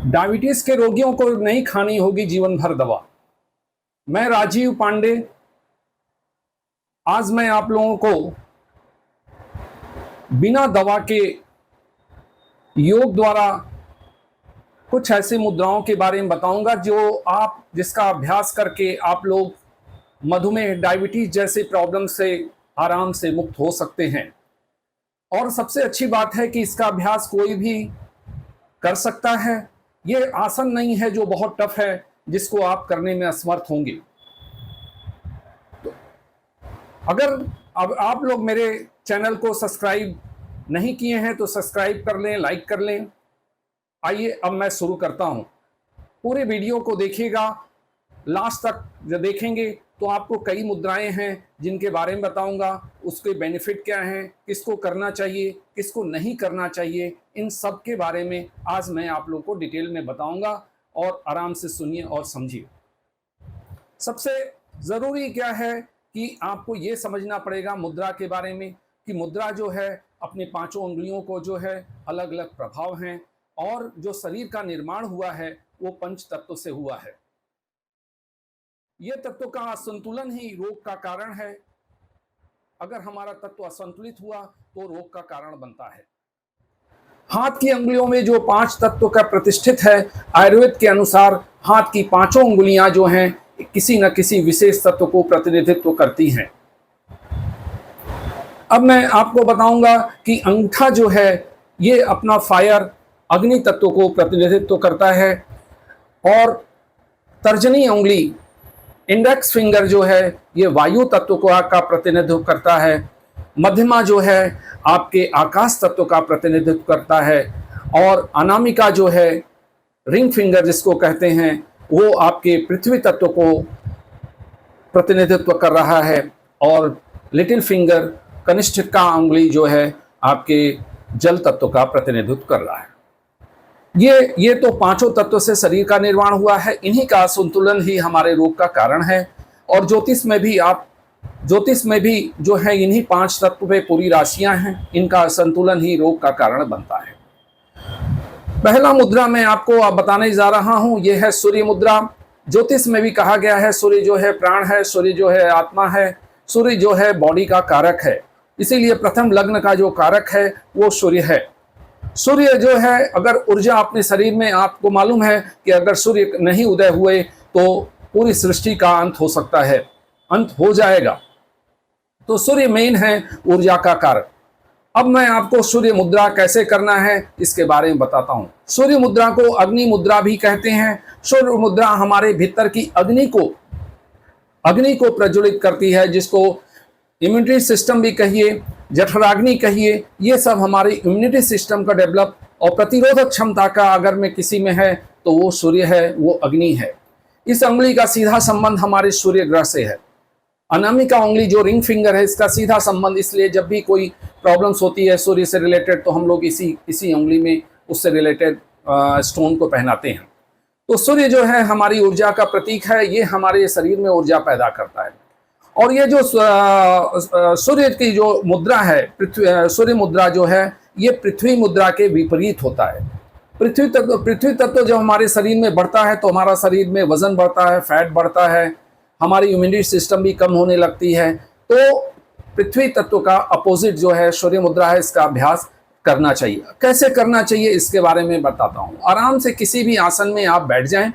Diabetes के रोगियों को नहीं खानी होगी जीवन भर दवा। मैं राजीव पांडे आज मैं आप लोगों को बिना दवा के योग द्वारा कुछ ऐसी मुद्राओं के बारे में बताऊंगा जिसका अभ्यास करके आप लोग मधुमेह, डायबिटीज जैसे प्रॉब्लम से आराम से मुक्त हो सकते हैं। और सबसे अच्छी बात है कि इसका अभ्यास कोई भी कर सकता है। ये आसन नहीं है जो बहुत टफ है, जिसको आप करने में असमर्थ होंगे। तो अगर अब आप लोग मेरे चैनल को सब्सक्राइब नहीं किए हैं तो सब्सक्राइब कर लें, लाइक कर लें। आइए अब मैं शुरू करता हूं। पूरे वीडियो को देखिएगा, लास्ट तक जब देखेंगे तो आपको कई मुद्राएं हैं जिनके बारे में बताऊंगा, उसके बेनिफिट क्या हैं, किसको करना चाहिए, किसको नहीं करना चाहिए, इन सब के बारे में आज मैं आप लोगों को डिटेल में बताऊंगा। और आराम से सुनिए और समझिए। सबसे ज़रूरी क्या है कि आपको ये समझना पड़ेगा मुद्रा के बारे में कि मुद्रा जो है अपने पांचों उंगलियों को जो है अलग अलग प्रभाव हैं, और जो शरीर का निर्माण हुआ है वो पंच तत्व से हुआ है। ये तत्व का असंतुलन ही रोग का कारण है। अगर हमारा तत्व असंतुलित हुआ तो रोग का कारण बनता है। हाथ की उंगलियों में जो पांच तत्व का प्रतिष्ठित है, आयुर्वेद के अनुसार हाथ की पांचों उंगलियां जो हैं किसी न किसी विशेष तत्व को प्रतिनिधित्व करती हैं। अब मैं आपको बताऊंगा कि अंगूठा जो है ये अपना फायर अग्नि तत्व को प्रतिनिधित्व करता है, और तर्जनी उंगली इंडेक्स फिंगर जो है ये वायु तत्व का प्रतिनिधित्व करता है। मध्यमा जो है आपके आकाश तत्व का प्रतिनिधित्व करता है, और अनामिका जो है रिंग फिंगर जिसको कहते हैं वो आपके पृथ्वी तत्व को प्रतिनिधित्व कर रहा है, और लिटिल फिंगर कनिष्ठिका उंगली जो है आपके जल तत्व का प्रतिनिधित्व कर रहा है। ये तो पांचों तत्व से शरीर का निर्माण हुआ है। इन्हीं का असंतुलन ही हमारे रोग का कारण है। और ज्योतिष में भी जो है इन्हीं पांच तत्व पे पूरी राशियां हैं, इनका असंतुलन ही रोग का कारण बनता है। पहला मुद्रा मैं आपको अब बताने जा रहा हूं, यह है सूर्य मुद्रा। ज्योतिष में भी कहा गया है सूर्य जो है प्राण है, सूर्य जो है आत्मा है, सूर्य जो है बॉडी का कारक है। इसीलिए प्रथम लग्न का जो कारक है वो सूर्य है। सूर्य जो है अगर ऊर्जा अपने शरीर में, आपको मालूम है कि अगर सूर्य नहीं उदय हुए तो पूरी सृष्टि का अंत हो सकता है, अंत हो जाएगा। तो सूर्य मेन है ऊर्जा का कारक। अब मैं आपको सूर्य मुद्रा कैसे करना है इसके बारे में बताता हूं। सूर्य मुद्रा को अग्नि मुद्रा भी कहते हैं। सूर्य मुद्रा हमारे भीतर की अग्नि को प्रज्वलित करती है, जिसको इम्यूनिटी सिस्टम भी कहिए, जठराग्नि कहिए। ये सब हमारी इम्यूनिटी सिस्टम का डेवलप और प्रतिरोधक क्षमता का अगर में किसी में है तो वो सूर्य है, वो अग्नि है। इस उंगली का सीधा संबंध हमारे सूर्य ग्रह से है। अनामिका उंगली जो रिंग फिंगर है इसका सीधा संबंध, इसलिए जब भी कोई प्रॉब्लम्स होती है सूर्य से रिलेटेड तो हम लोग इसी उंगली में उससे रिलेटेड स्टोन को पहनाते हैं। तो सूर्य जो है हमारी ऊर्जा का प्रतीक है, ये हमारे शरीर में ऊर्जा पैदा करता है। और ये जो सूर्य की जो मुद्रा है, सूर्य मुद्रा जो है ये पृथ्वी मुद्रा के विपरीत होता है। पृथ्वी तत्व जब हमारे शरीर में बढ़ता है तो हमारा शरीर में वजन बढ़ता है, फैट बढ़ता है, हमारी इम्यूनिटी सिस्टम भी कम होने लगती है। तो पृथ्वी तत्व का अपोजिट जो है सूर्य मुद्रा है, इसका अभ्यास करना चाहिए। कैसे करना चाहिए इसके बारे में बताता हूँ। आराम से किसी भी आसन में आप बैठ जाएं।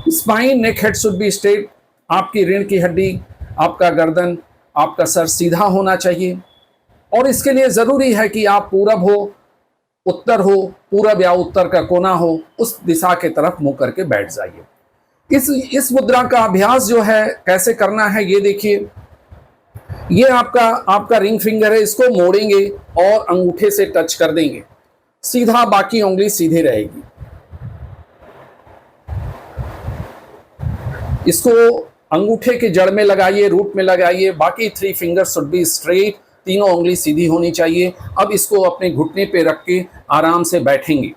Spine, neck, head should be straight. आपकी रीढ़ की हड्डी, आपका गर्दन, आपका सर सीधा होना चाहिए। और इसके लिए ज़रूरी है कि आप पूरब हो, उत्तर हो, पूरब या उत्तर का कोना हो, उस दिशा के तरफ मुंह करके बैठ जाइए। इस मुद्रा का अभ्यास जो है कैसे करना है ये देखिए। ये आपका रिंग फिंगर है, इसको मोड़ेंगे और अंगूठे से टच कर देंगे सीधा, बाकी उंगली सीधी रहेगी। इसको अंगूठे के जड़ में लगाइए, रूट में लगाइए। बाकी 3 फिंगर्स शुड बी स्ट्रेट, तीनों उंगली सीधी होनी चाहिए। अब इसको अपने घुटने पे रख के आराम से बैठेंगे।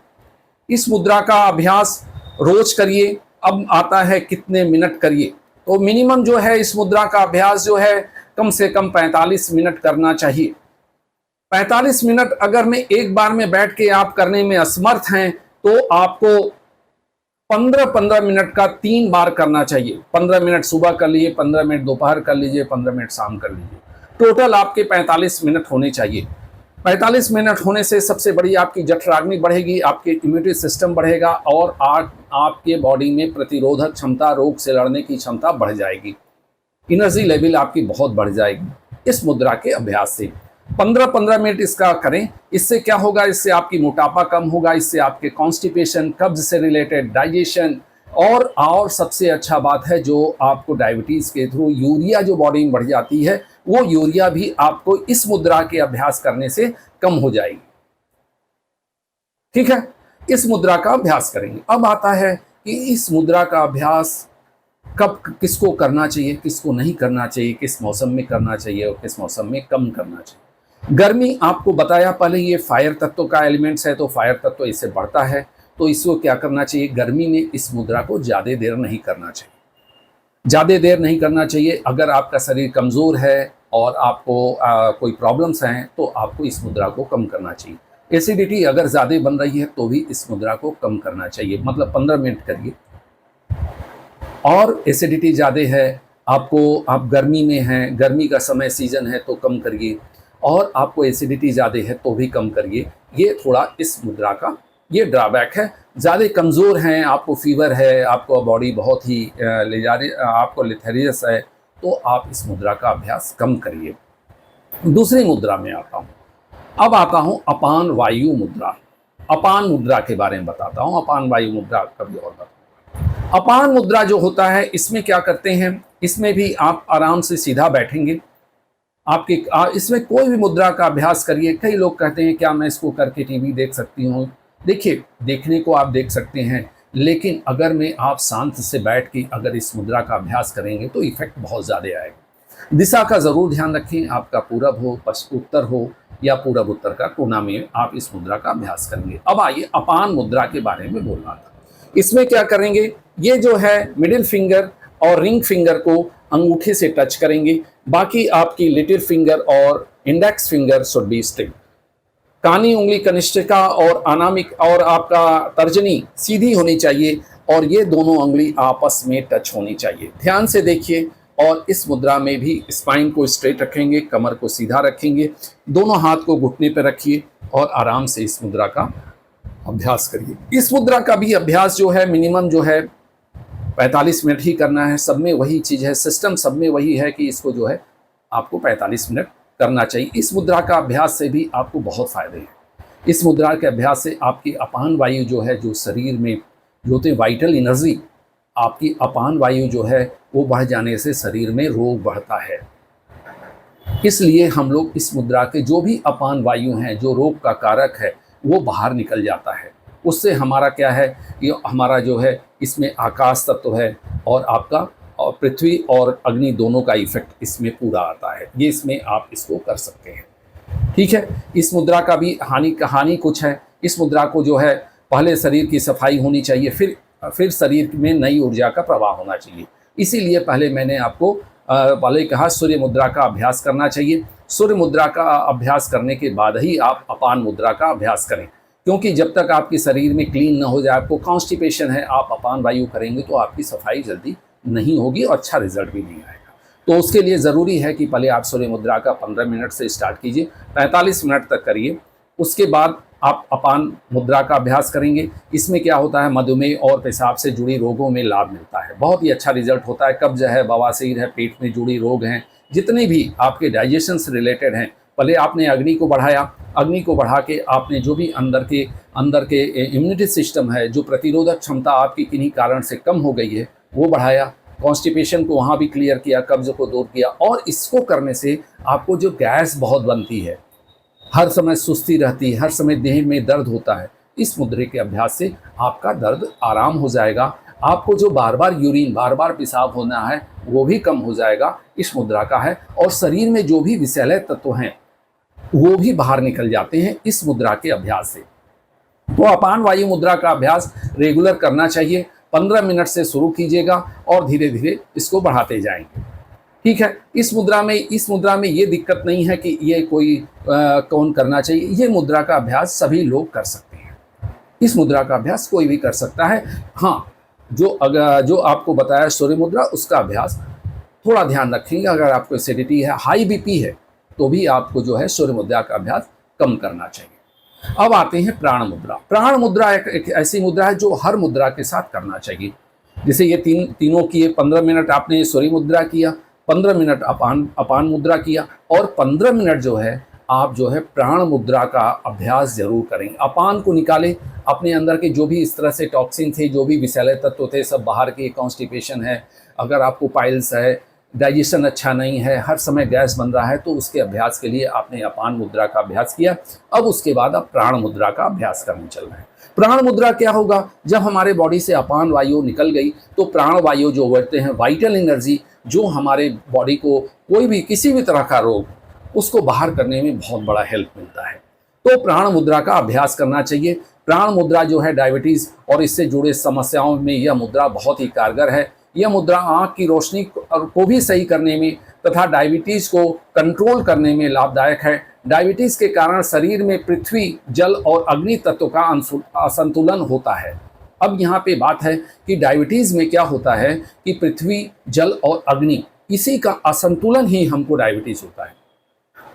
इस मुद्रा का अभ्यास रोज करिए। अब आता है कितने मिनट करिए, तो मिनिमम जो है इस मुद्रा का अभ्यास जो है कम से कम 45 मिनट करना चाहिए। 45 मिनट अगर में एक बार में बैठ के आप करने में असमर्थ हैं तो आपको 15-15 मिनट का 3 बार करना चाहिए। 15 मिनट सुबह कर लीजिए, 15 मिनट दोपहर कर लीजिए, 15 मिनट शाम कर लीजिए। टोटल आपके 45 मिनट होने चाहिए। 45 मिनट होने से सबसे बड़ी आपकी जठराग्नि बढ़ेगी, आपके इम्यूनिटी सिस्टम बढ़ेगा और आपके बॉडी में प्रतिरोधक क्षमता, रोग से लड़ने की क्षमता बढ़ जाएगी। एनर्जी लेवल आपकी बहुत बढ़ जाएगी इस मुद्रा के अभ्यास से। 15-15 मिनट इसका करें। इससे क्या होगा, इससे आपकी मोटापा कम होगा, इससे आपके कॉन्स्टिपेशन, कब्ज से रिलेटेड, डाइजेशन और सबसे अच्छा बात है जो आपको डायबिटीज के थ्रू यूरिया जो बॉडी में बढ़ जाती है, वो यूरिया भी आपको इस मुद्रा के अभ्यास करने से कम हो जाएगी। ठीक है, इस मुद्रा का अभ्यास करेंगे। अब आता है कि इस मुद्रा का अभ्यास कब किसको करना चाहिए, किसको नहीं करना चाहिए, किस मौसम में करना चाहिए और किस मौसम में कम करना चाहिए। गर्मी आपको बताया पहले, ये फायर तत्व का एलिमेंट्स है, तो फायर तत्व इससे बढ़ता है, तो इसको क्या करना चाहिए, गर्मी में इस मुद्रा को ज़्यादा देर नहीं करना चाहिए। ज़्यादा देर नहीं करना चाहिए। अगर आपका शरीर कमज़ोर है और आपको कोई प्रॉब्लम्स हैं तो आपको इस मुद्रा को कम करना चाहिए। एसिडिटी अगर ज़्यादा बन रही है तो भी इस मुद्रा को कम करना चाहिए, मतलब 15 मिनट करिए। और एसिडिटी ज़्यादा है आपको, आप गर्मी में हैं, गर्मी का समय सीजन है तो कम करिए, और आपको एसिडिटी ज़्यादा है तो भी कम करिए। ये थोड़ा इस मुद्रा का ये ड्रॉबैक है। ज़्यादा कमज़ोर हैं, आपको फीवर है, आपको बॉडी बहुत ही आपको लेथेरियस है, तो आप इस मुद्रा का अभ्यास कम करिए। दूसरी मुद्रा में आता हूँ। अब आता हूँ अपान वायु मुद्रा। अपान मुद्रा के बारे में बताता हूँ। अपान वायु मुद्रा कभी और बताऊँ। अपान मुद्रा जो होता है, इसमें क्या करते हैं, इसमें भी आप आराम से सीधा बैठेंगे। आपके इसमें कोई भी मुद्रा का अभ्यास करिए। कई लोग कहते हैं क्या मैं इसको करके टीवी देख सकती हूँ। देखिए, देखने को आप देख सकते हैं, लेकिन अगर मैं आप शांत से बैठ के अगर इस मुद्रा का अभ्यास करेंगे तो इफेक्ट बहुत ज़्यादा आएगा। दिशा का ज़रूर ध्यान रखें, आपका पूरब हो, पश्चिम उत्तर हो या पूरब उत्तर का कोना में आप इस मुद्रा का अभ्यास करेंगे। अब आइए अपान मुद्रा के बारे में बोलना था। इसमें क्या करेंगे, ये जो है मिडिल फिंगर और रिंग फिंगर को अंगूठे से टच करेंगे, बाकी आपकी लिटिल फिंगर और index finger should be still. कानी उंगली कनिष्ठिका और अनामिक और आपका तर्जनी सीधी होनी चाहिए और ये दोनों उंगली आपस में टच होनी चाहिए। ध्यान से देखिए। और इस मुद्रा में भी स्पाइन को स्ट्रेट रखेंगे, कमर को सीधा रखेंगे, दोनों हाथ को घुटने पर रखिए और आराम से इस मुद्रा का अभ्यास करिए। इस मुद्रा का भी अभ्यास जो है मिनिमम जो है 45 मिनट ही करना है। सब में वही चीज़ है, सिस्टम सब में वही है कि इसको जो है आपको 45 मिनट करना चाहिए। इस मुद्रा का अभ्यास से भी आपको बहुत फ़ायदे हैं। इस मुद्रा के अभ्यास से आपकी अपान वायु जो है, जो शरीर में जो होते वाइटल एनर्जी, आपकी अपान वायु जो है वो बढ़ जाने से शरीर में रोग बढ़ता है। इसलिए हम लोग इस मुद्रा के जो भी अपान वायु हैं, जो रोग का कारक है, वो बाहर निकल जाता है। उससे हमारा क्या है, ये हमारा जो है इसमें आकाश तत्व है और आपका और पृथ्वी और अग्नि दोनों का इफेक्ट इसमें पूरा आता है। ये इसमें आप इसको कर सकते हैं। ठीक है। इस मुद्रा का भी हानि कुछ है। इस मुद्रा को जो है पहले शरीर की सफाई होनी चाहिए, फिर शरीर में नई ऊर्जा का प्रवाह होना चाहिए। इसीलिए पहले मैंने आपको पहले कहा सूर्य मुद्रा का अभ्यास करना चाहिए। सूर्य मुद्रा का अभ्यास करने के बाद ही आप अपान मुद्रा का अभ्यास करें, क्योंकि जब तक आपके शरीर में क्लीन न हो जाए, आपको कॉन्स्टिपेशन है, आप अपान वायु करेंगे तो आपकी सफाई जल्दी नहीं होगी और अच्छा रिजल्ट भी नहीं आएगा। तो उसके लिए ज़रूरी है कि पहले आप सूर्य मुद्रा का 15 मिनट से स्टार्ट कीजिए, 45 मिनट तक करिए। उसके बाद आप अपान मुद्रा का अभ्यास करेंगे। इसमें क्या होता है, मधुमेह और पेशाब से जुड़ी रोगों में लाभ मिलता है, बहुत ही अच्छा रिजल्ट होता है। कब्ज है, बवासीर है, पेट में जुड़ी रोग हैं, जितने भी आपके डाइजेशन से रिलेटेड हैं, पहले आपने अग्नि को बढ़ाया, अग्नि को बढ़ा के आपने जो भी अंदर के इम्यूनिटी सिस्टम है, जो प्रतिरोधक क्षमता आपकी किन्हीं कारण से कम हो गई है, वो बढ़ाया। कॉन्स्टिपेशन को वहाँ भी क्लियर किया, कब्ज को दूर किया। और इसको करने से आपको जो गैस बहुत बनती है, हर समय सुस्ती रहती है, हर समय देह में दर्द होता है, इस मुद्रे के अभ्यास से आपका दर्द आराम हो जाएगा। आपको जो बार बार यूरिन, बार बार पेशाब होना है, वो भी कम हो जाएगा, इस मुद्रा का है। और शरीर में जो भी विषैले तत्व हैं वो भी बाहर निकल जाते हैं इस मुद्रा के अभ्यास से। तो अपान वायु मुद्रा का अभ्यास रेगुलर करना चाहिए। 15 मिनट से शुरू कीजिएगा और धीरे धीरे इसको बढ़ाते जाएंगे। ठीक है। इस मुद्रा में ये दिक्कत नहीं है कि ये कोई कौन करना चाहिए, ये मुद्रा का अभ्यास सभी लोग कर सकते हैं। इस मुद्रा का अभ्यास कोई भी कर सकता है। हाँ, जो आपको बताया सूर्य मुद्रा, उसका अभ्यास थोड़ा ध्यान रखेंगे। अगर आपको एसिडिटी है, हाई बीपी है, तो भी आपको जो है सूर्य मुद्रा का अभ्यास कम करना चाहिए। अब आते हैं प्राण मुद्रा। प्राण मुद्रा एक ऐसी मुद्रा है जो हर मुद्रा के साथ करना चाहिए। जैसे ये तीनों किए, 15 मिनट आपने सूर्य मुद्रा किया, 15 मिनट अपान मुद्रा किया, और 15 मिनट जो है आप जो है प्राण मुद्रा का अभ्यास जरूर करेंगे। अपान को निकालें, अपने अंदर के जो भी इस तरह से टॉक्सिन थे, जो भी विषैले तत्व थे, सब बाहर के। कॉन्स्टिपेशन है, अगर आपको पाइल्स है, डाइजेशन अच्छा नहीं है, हर समय गैस बन रहा है, तो उसके अभ्यास के लिए आपने अपान मुद्रा का अभ्यास किया। अब उसके बाद आप प्राण मुद्रा का अभ्यास करने चल रहे हैं। प्राण मुद्रा क्या होगा? जब हमारे बॉडी से अपान वायु निकल गई तो प्राण वायु जो बढ़ते हैं, वाइटल एनर्जी, जो हमारे बॉडी को कोई भी किसी भी तरह का रोग, उसको बाहर करने में बहुत बड़ा हेल्प मिलता है। तो प्राण मुद्रा का अभ्यास करना चाहिए। प्राण मुद्रा जो है डायबिटीज़ और इससे जुड़े समस्याओं में यह मुद्रा बहुत ही कारगर है। यह मुद्रा आँख की रोशनी को भी सही करने में तथा डायबिटीज़ को कंट्रोल करने में लाभदायक है। डायबिटीज़ के कारण शरीर में पृथ्वी, जल और अग्नि तत्व का असंतुलन होता है। अब यहाँ पे बात है कि डायबिटीज़ में क्या होता है कि पृथ्वी, जल और अग्नि, इसी का असंतुलन ही हमको डायबिटीज़ होता है।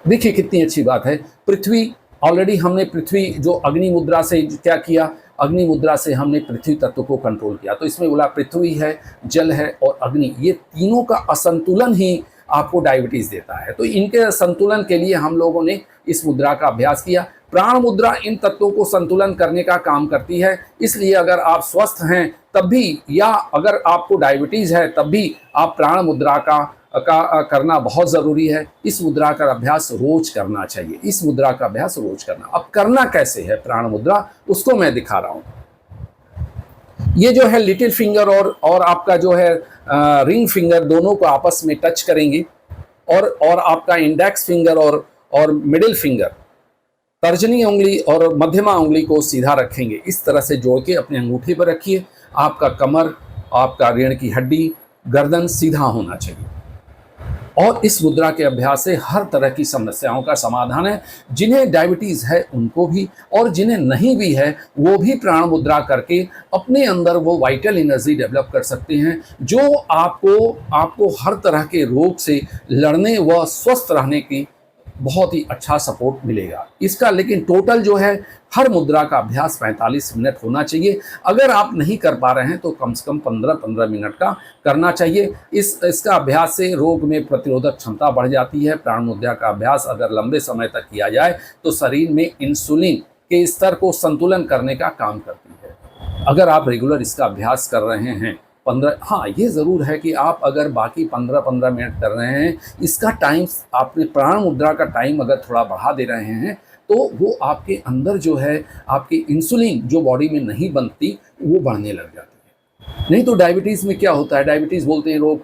देखिए कितनी अच्छी बात है। पृथ्वी, ऑलरेडी हमने पृथ्वी जो अग्नि मुद्रा से क्या किया, अग्नि मुद्रा से हमने पृथ्वी तत्व को कंट्रोल किया। तो इसमें बोला पृथ्वी है, जल है और अग्नि, ये तीनों का असंतुलन ही आपको डायबिटीज़ देता है। तो इनके संतुलन के लिए हम लोगों ने इस मुद्रा का अभ्यास किया। प्राण मुद्रा इन तत्वों को संतुलन करने का काम करती है। इसलिए अगर आप स्वस्थ हैं तब भी, या अगर आपको डायबिटीज़ है तब भी, आप प्राण मुद्रा का करना बहुत ज़रूरी है। इस मुद्रा का अभ्यास रोज करना चाहिए। इस मुद्रा का अभ्यास रोज करना। अब करना कैसे है प्राण मुद्रा, उसको मैं दिखा रहा हूँ। ये जो है लिटिल फिंगर और आपका जो है रिंग फिंगर, दोनों को आपस में टच करेंगे, और आपका इंडेक्स फिंगर और मिडिल फिंगर, तर्जनी उंगली और मध्यमा उंगली को सीधा रखेंगे। इस तरह से जोड़ के अपने अंगूठे पर रखिए। आपका कमर, आपका रीढ़ की हड्डी, गर्दन सीधा होना चाहिए। और इस मुद्रा के अभ्यास से हर तरह की समस्याओं का समाधान है। जिन्हें डायबिटीज़ है उनको भी, और जिन्हें नहीं भी है वो भी प्राण मुद्रा करके अपने अंदर वो वाइटल एनर्जी डेवलप कर सकते हैं, जो आपको हर तरह के रोग से लड़ने व स्वस्थ रहने की बहुत ही अच्छा सपोर्ट मिलेगा इसका। लेकिन टोटल जो है हर मुद्रा का अभ्यास 45 मिनट होना चाहिए। अगर आप नहीं कर पा रहे हैं तो कम से कम 15-15 मिनट का करना चाहिए। इसका अभ्यास से रोग में प्रतिरोधक क्षमता बढ़ जाती है। प्राण मुद्रा का अभ्यास अगर लंबे समय तक किया जाए तो शरीर में इंसुलिन के स्तर को संतुलन करने का काम करती है। अगर आप रेगुलर इसका अभ्यास कर रहे हैं 15, हाँ ये ज़रूर है कि आप अगर बाकी 15-15 मिनट कर रहे हैं, इसका टाइम, आपने प्राण मुद्रा का टाइम अगर थोड़ा बढ़ा दे रहे हैं, तो वो आपके अंदर जो है आपकी इंसुलिन जो बॉडी में नहीं बनती, वो बढ़ने लग जाती है। नहीं तो डायबिटीज़ में क्या होता है, डायबिटीज़ बोलते हैं रोग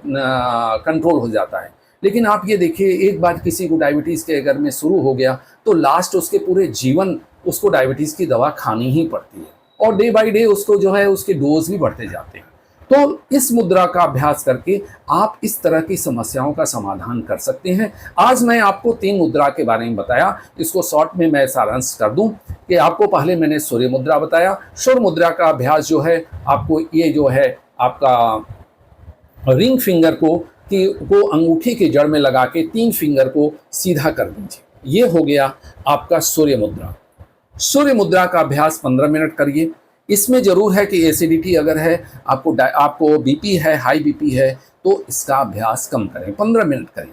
कंट्रोल हो जाता है। लेकिन आप ये देखिए, एक बार किसी को डायबिटीज़ के अगर में शुरू हो गया तो लास्ट उसके पूरे जीवन उसको डायबिटीज़ की दवा खानी ही पड़ती है, और डे बाई डे उसको जो है उसके डोज भी बढ़ते जाते हैं। तो इस मुद्रा का अभ्यास करके आप इस तरह की समस्याओं का समाधान कर सकते हैं। आज मैं आपको 3 मुद्रा के बारे में बताया। इसको शॉर्ट में मैं सारांश कर दूं कि आपको पहले मैंने सूर्य मुद्रा बताया। सूर्य मुद्रा का अभ्यास जो है, आपको ये जो है आपका रिंग फिंगर को अंगूठी की जड़ में लगा के 3 फिंगर को सीधा कर दीजिए। ये हो गया आपका सूर्य मुद्रा। सूर्य मुद्रा का अभ्यास 15 मिनट करिए। इसमें ज़रूर है कि एसिडिटी अगर है, आपको बीपी है, हाई बीपी है, तो इसका अभ्यास कम करें, 15 मिनट करें।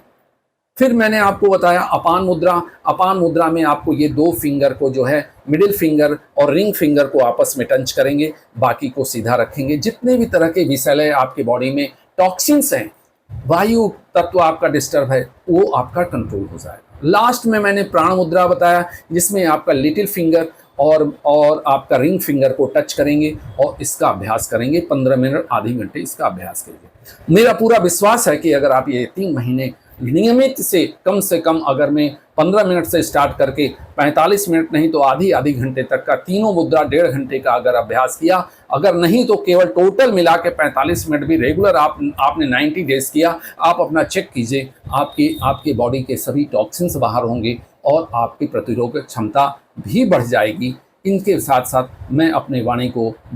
फिर मैंने आपको बताया अपान मुद्रा। अपान मुद्रा में आपको ये 2 फिंगर को जो है मिडिल फिंगर और रिंग फिंगर को आपस में टच करेंगे, बाकी को सीधा रखेंगे। जितने भी तरह के विषैले आपके बॉडी में टॉक्सिन्स हैं, वायु तत्व आपका डिस्टर्ब है, वो आपका कंट्रोल हो जाएगा। लास्ट में मैंने प्राण मुद्रा बताया, जिसमें आपका लिटिल फिंगर और आपका रिंग फिंगर को टच करेंगे और इसका अभ्यास करेंगे 15 मिनट, आधे घंटे इसका अभ्यास करेंगे। मेरा पूरा विश्वास है कि अगर आप ये 3 महीने नियमित से कम अगर मैं 15 मिनट से स्टार्ट करके 45 मिनट नहीं तो आधी घंटे तक का तीनों मुद्रा 1.5 घंटे का अगर अभ्यास किया, अगर नहीं तो केवल टोटल मिला के 45 मिनट भी रेगुलर आपने 90 डेज किया, आप अपना चेक कीजिए, आपकी बॉडी के सभी टॉक्सिन्स बाहर होंगे और आपकी प्रतिरोधक क्षमता भी बढ़ जाएगी। इनके साथ साथ मैं अपने वाणी को